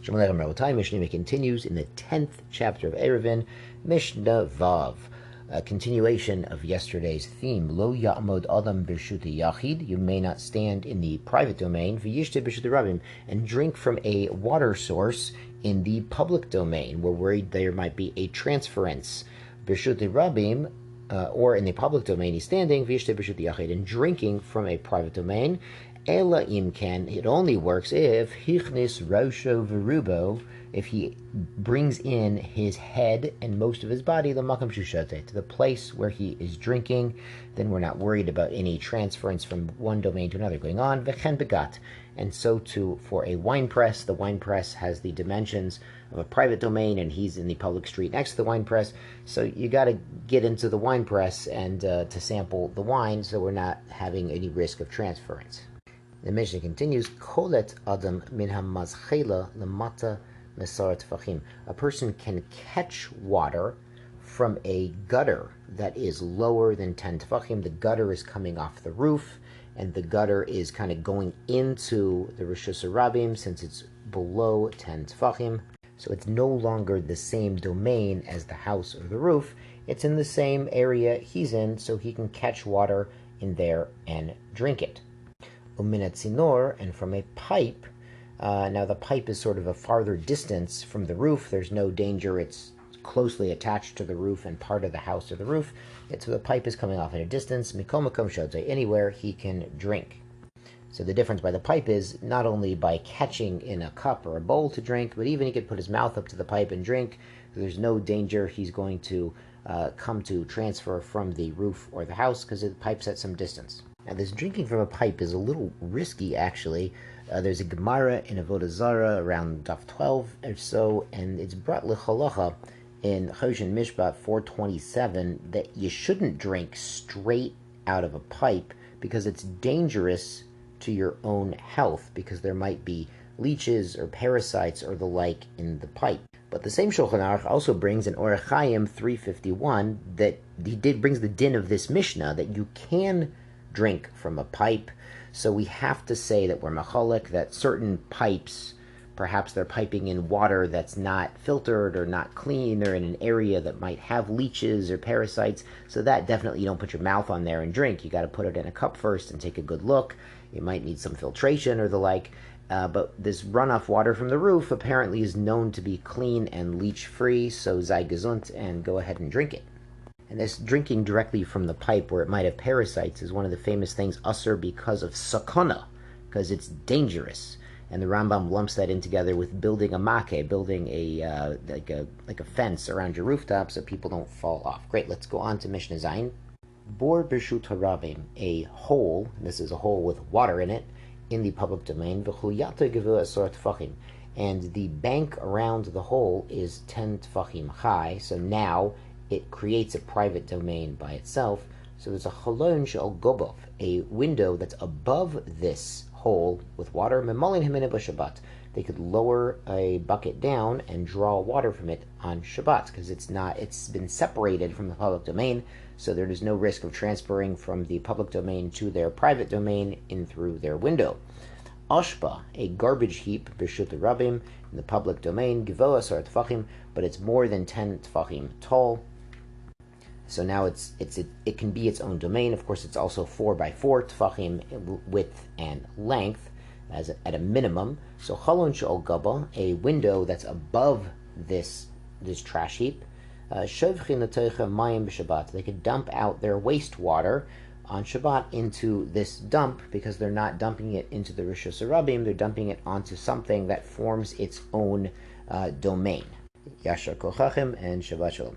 Shalom Aleichem Rabotai. Mishnah continues in the 10th chapter of Eruvin, Mishnah Vav. A continuation of yesterday's theme. Lo ya'amod adam b'shuti yachid. You may not stand in the private domain. V'yishte b'shuti rabim. And drink from a water source in the public domain. We're worried there might be a transference. B'shuti rabim, or in the public domain, he's standing. V'yishte b'shuti yachid. And drinking from a private domain. Ela imkan, it only works if hichnis rosho verubo, if he brings in his head and most of his body, the makam shushote, to the place where he is drinking. Then we're not worried about any transference from one domain to another going on. Vechen begat, and so too for a wine press. The wine press has the dimensions of a private domain, and he's in the public street next to the wine press. So you got to get into the wine press and to sample the wine, so we're not having any risk of transference. The Mishnah continues, Kolet Adam min hamazchela lemata mesar tefachim. A person can catch water from a gutter that is lower than 10 tefachim. The gutter is coming off the roof, and the gutter is kind of going into the Rishus Harabim since it's below 10 tefachim. So it's no longer the same domain as the house or the roof. It's in the same area he's in, so he can catch water in there and drink it. Uminatzinor, and from a pipe. Now the pipe is sort of a farther distance from the roof. There's no danger. It's closely attached to the roof and part of the house or the roof. So the pipe is coming off at a distance. Mikom makom shodze, anywhere he can drink. So the difference by the pipe is not only by catching in a cup or a bowl to drink, but even he could put his mouth up to the pipe and drink. There's no danger he's going to come to transfer from the roof or the house because the pipe's at some distance. Now, this drinking from a pipe is a little risky, actually. There's a Gemara in Avodah Zarah around Daf 12 or so, and it's brought l'chalacha in Choshen Mishpat 427 that you shouldn't drink straight out of a pipe because it's dangerous to your own health because there might be leeches or parasites or the like in the pipe. But the same Shulchan Aruch also brings in Orach Chaim 351 that brings the din of this Mishnah that you can drink from a pipe. So we have to say that we're machalik, that certain pipes, perhaps they're piping in water that's not filtered or not clean or in an area that might have leeches or parasites. So that definitely you don't put your mouth on there and drink. You got to put it in a cup first and take a good look. You might need some filtration or the like. But this runoff water from the roof apparently is known to be clean and leech-free, so sei gesund, and go ahead and drink it. And this drinking directly from the pipe where it might have parasites is one of the famous things usher because of sakana, because it's dangerous. And the Rambam lumps that in together with building a makeh, building a like a fence around your rooftop so people don't fall off. Great, let's go on to Mishnah Zayin. Bor b'shut harabim, a hole, this is a hole with water in it, in the public domain, and the bank around the hole is 10 tefachim high, so now it creates a private domain by itself. So there's a chalon shel gobov, a window that's above this hole with water. Memolin himene b'Shabbat. They could lower a bucket down and draw water from it on Shabbat because it's been separated from the public domain, so there is no risk of transferring from the public domain to their private domain in through their window. Ashba, a garbage heap, b'shut rabim, in the public domain, givoa asar tefachim, but it's more than 10 tefachim tall. So now it can be its own domain. Of course, it's also 4 by 4 tefachim width and length, as at a minimum. So chalon she'ol gaba, a window that's above this trash heap. Shovchin l'toicha mayim b'Shabbat. They could dump out their wastewater on Shabbat into this dump because they're not dumping it into the Rishus Harabim. They're dumping it onto something that forms its own domain. Yashar kochachem and Shabbat Shalom.